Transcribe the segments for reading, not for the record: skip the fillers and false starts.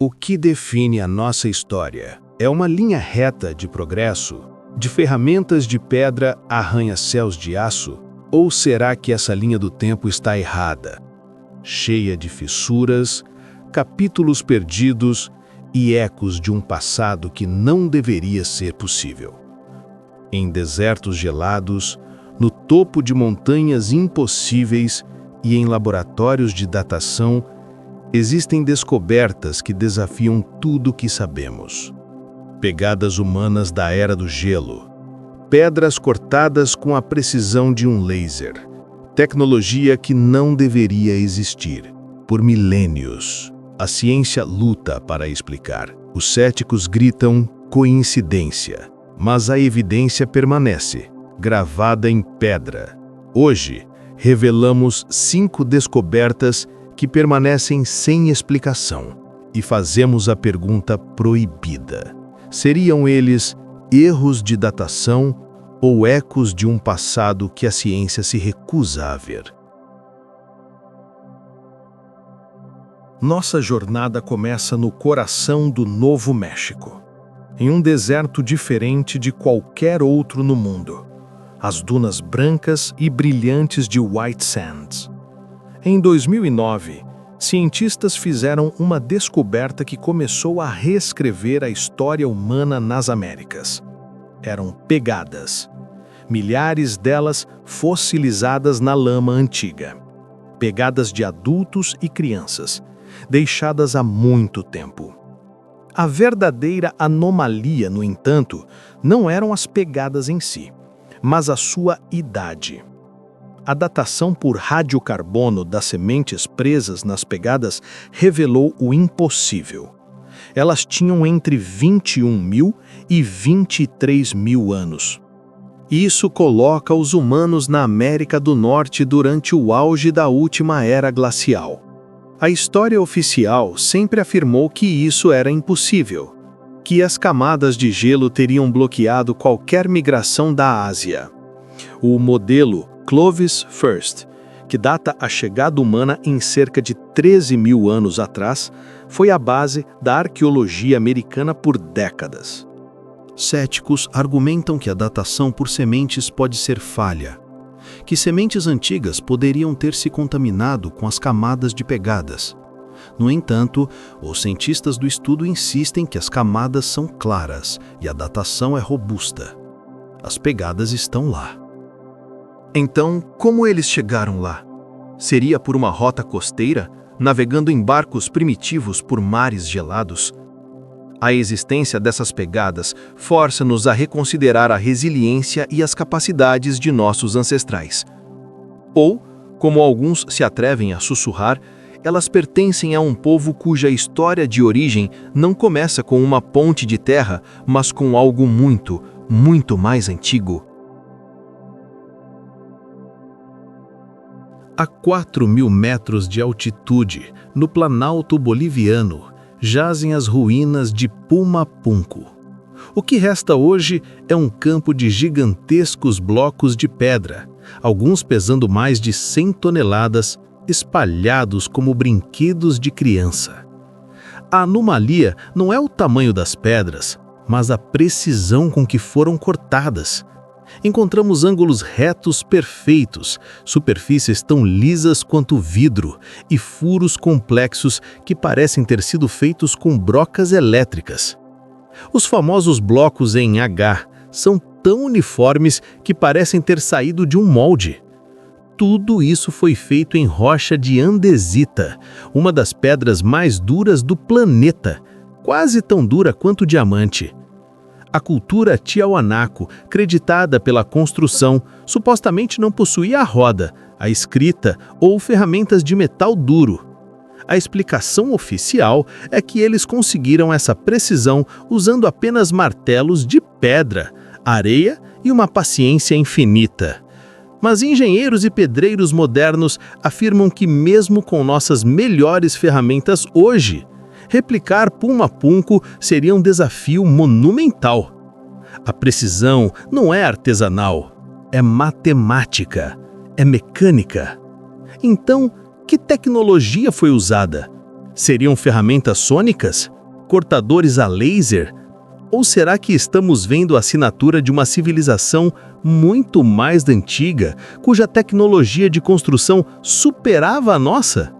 O que define a nossa história é uma linha reta de progresso, de ferramentas de pedra a arranha-céus de aço? Ou será que essa linha do tempo está errada, cheia de fissuras, capítulos perdidos e ecos de um passado que não deveria ser possível? Em desertos gelados, no topo de montanhas impossíveis e em laboratórios de datação, existem descobertas que desafiam tudo o que sabemos. Pegadas humanas da Era do Gelo, pedras cortadas com a precisão de um laser, tecnologia que não deveria existir. Por milênios, a ciência luta para explicar. Os céticos gritam coincidência, mas a evidência permanece, gravada em pedra. Hoje, revelamos 5 descobertas que permanecem sem explicação e fazemos a pergunta proibida. Seriam eles erros de datação ou ecos de um passado que a ciência se recusa a ver? Nossa jornada começa no coração do Novo México, em um deserto diferente de qualquer outro no mundo. As dunas brancas e brilhantes de White Sands. Em 2009, cientistas fizeram uma descoberta que começou a reescrever a história humana nas Américas. Eram pegadas. Milhares delas fossilizadas na lama antiga. Pegadas de adultos e crianças, deixadas há muito tempo. A verdadeira anomalia, no entanto, não eram as pegadas em si, mas a sua idade. A datação por radiocarbono das sementes presas nas pegadas revelou o impossível. Elas tinham entre 21.000 e 23.000 anos. Isso coloca os humanos na América do Norte durante o auge da última era glacial. A história oficial sempre afirmou que isso era impossível, que as camadas de gelo teriam bloqueado qualquer migração da Ásia. O modelo Clovis First, que data a chegada humana em cerca de 13.000 anos atrás, foi a base da arqueologia americana por décadas. Céticos argumentam que a datação por sementes pode ser falha, que sementes antigas poderiam ter se contaminado com as camadas de pegadas. No entanto, os cientistas do estudo insistem que as camadas são claras e a datação é robusta. As pegadas estão lá. Então, como eles chegaram lá? Seria por uma rota costeira, navegando em barcos primitivos por mares gelados? A existência dessas pegadas força-nos a reconsiderar a resiliência e as capacidades de nossos ancestrais. Ou, como alguns se atrevem a sussurrar, elas pertencem a um povo cuja história de origem não começa com uma ponte de terra, mas com algo muito, muito mais antigo. A 4.000 metros de altitude, no Planalto Boliviano, jazem as ruínas de Pumapunku. O que resta hoje é um campo de gigantescos blocos de pedra, alguns pesando mais de 100 toneladas, espalhados como brinquedos de criança. A anomalia não é o tamanho das pedras, mas a precisão com que foram cortadas. Encontramos ângulos retos perfeitos, superfícies tão lisas quanto vidro e furos complexos que parecem ter sido feitos com brocas elétricas. Os famosos blocos em H são tão uniformes que parecem ter saído de um molde. Tudo isso foi feito em rocha de andesita, uma das pedras mais duras do planeta, quase tão dura quanto o diamante. A cultura Tiahuanaco, creditada pela construção, supostamente não possuía a roda, a escrita ou ferramentas de metal duro. A explicação oficial é que eles conseguiram essa precisão usando apenas martelos de pedra, areia e uma paciência infinita. Mas engenheiros e pedreiros modernos afirmam que mesmo com nossas melhores ferramentas hoje, replicar Pumapunku seria um desafio monumental. A precisão não é artesanal, é matemática, é mecânica. Então, que tecnologia foi usada? Seriam ferramentas sônicas? Cortadores a laser? Ou será que estamos vendo a assinatura de uma civilização muito mais antiga, cuja tecnologia de construção superava a nossa?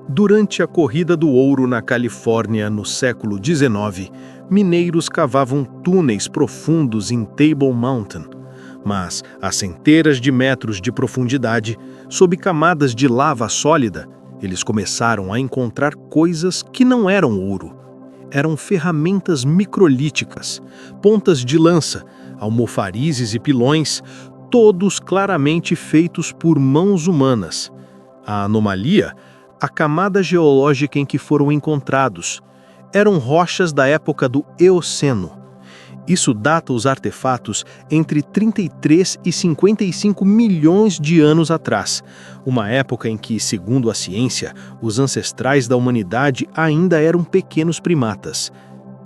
Durante a corrida do ouro na Califórnia no século XIX, mineiros cavavam túneis profundos em Table Mountain, mas a centenas de metros de profundidade, sob camadas de lava sólida, eles começaram a encontrar coisas que não eram ouro. Eram ferramentas microlíticas, pontas de lança, almofarizes e pilões, todos claramente feitos por mãos humanas. A anomalia, a camada geológica em que foram encontrados, eram rochas da época do Eoceno. Isso data os artefatos entre 33 e 55 milhões de anos atrás, uma época em que, segundo a ciência, os ancestrais da humanidade ainda eram pequenos primatas.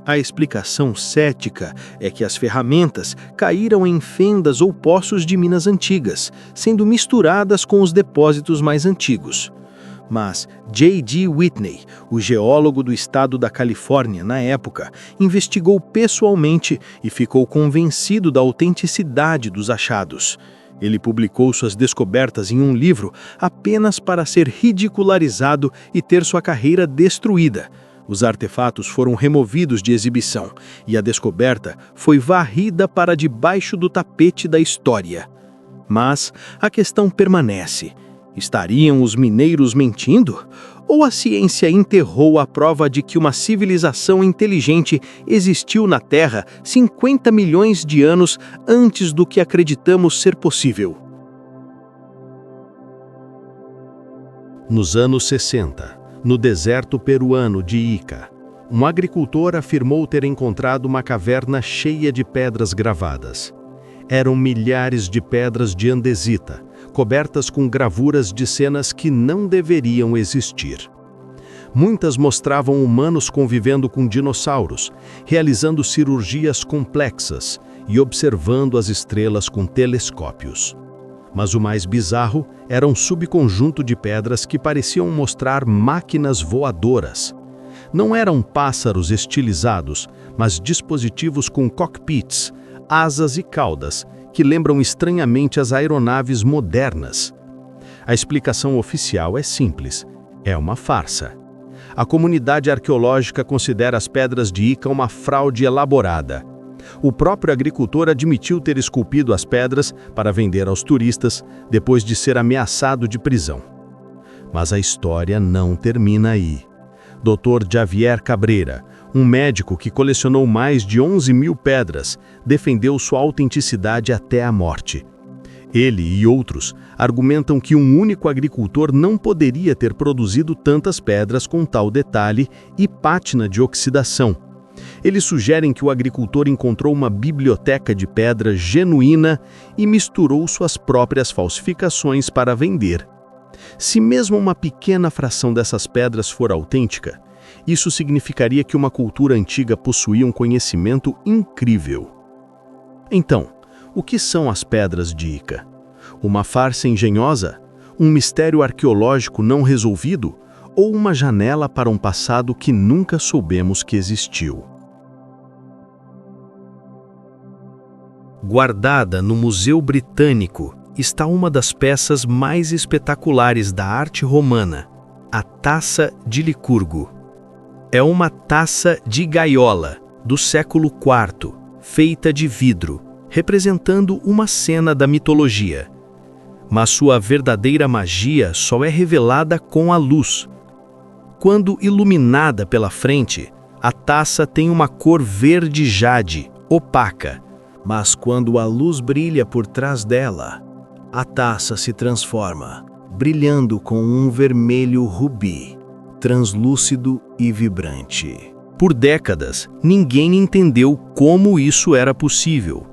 A explicação cética é que as ferramentas caíram em fendas ou poços de minas antigas, sendo misturadas com os depósitos mais antigos. Mas J.D. Whitney, o geólogo do estado da Califórnia na época, investigou pessoalmente e ficou convencido da autenticidade dos achados. Ele publicou suas descobertas em um livro apenas para ser ridicularizado e ter sua carreira destruída. Os artefatos foram removidos de exibição e a descoberta foi varrida para debaixo do tapete da história. Mas a questão permanece. Estariam os mineiros mentindo? Ou a ciência enterrou a prova de que uma civilização inteligente existiu na Terra 50 milhões de anos antes do que acreditamos ser possível? Nos anos 60, no deserto peruano de Ica, um agricultor afirmou ter encontrado uma caverna cheia de pedras gravadas. Eram milhares de pedras de andesita, cobertas com gravuras de cenas que não deveriam existir. Muitas mostravam humanos convivendo com dinossauros, realizando cirurgias complexas e observando as estrelas com telescópios. Mas o mais bizarro era um subconjunto de pedras que pareciam mostrar máquinas voadoras. Não eram pássaros estilizados, mas dispositivos com cockpits, asas e caudas, que lembram estranhamente as aeronaves modernas. A explicação oficial é simples: é uma farsa. A comunidade arqueológica considera as pedras de Ica uma fraude elaborada. O próprio agricultor admitiu ter esculpido as pedras para vender aos turistas, depois de ser ameaçado de prisão. Mas a história não termina aí. Dr. Javier Cabreira, um médico que colecionou mais de 11 mil pedras, defendeu sua autenticidade até a morte. Ele e outros argumentam que um único agricultor não poderia ter produzido tantas pedras com tal detalhe e pátina de oxidação. Eles sugerem que o agricultor encontrou uma biblioteca de pedra genuína e misturou suas próprias falsificações para vender. Se mesmo uma pequena fração dessas pedras for autêntica, isso significaria que uma cultura antiga possuía um conhecimento incrível. Então, o que são as pedras de Ica? Uma farsa engenhosa? Um mistério arqueológico não resolvido? Ou uma janela para um passado que nunca soubemos que existiu? Guardada no Museu Britânico está uma das peças mais espetaculares da arte romana, a Taça de Licurgo. É uma taça de gaiola, do século IV, feita de vidro, representando uma cena da mitologia. Mas sua verdadeira magia só é revelada com a luz. Quando iluminada pela frente, a taça tem uma cor verde jade, opaca. Mas quando a luz brilha por trás dela, a taça se transforma, brilhando com um vermelho rubi, translúcido e vibrante. Por décadas, ninguém entendeu como isso era possível.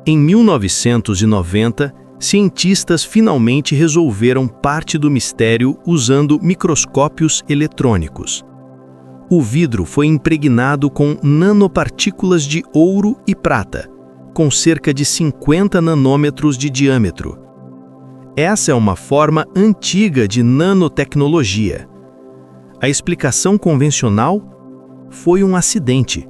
Em 1990, cientistas finalmente resolveram parte do mistério usando microscópios eletrônicos. O vidro foi impregnado com nanopartículas de ouro e prata, com cerca de 50 nanômetros de diâmetro. Essa é uma forma antiga de nanotecnologia. A explicação convencional foi um acidente,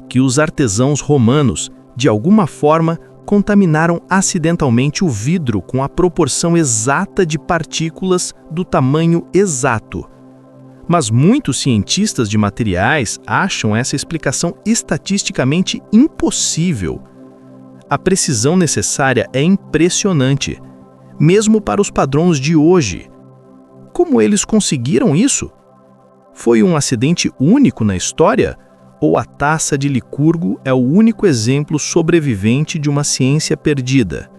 que os artesãos romanos, de alguma forma, contaminaram acidentalmente o vidro com a proporção exata de partículas do tamanho exato. Mas muitos cientistas de materiais acham essa explicação estatisticamente impossível. A precisão necessária é impressionante, mesmo para os padrões de hoje. Como eles conseguiram isso? Foi um acidente único na história? Ou a taça de Licurgo é o único exemplo sobrevivente de uma ciência perdida?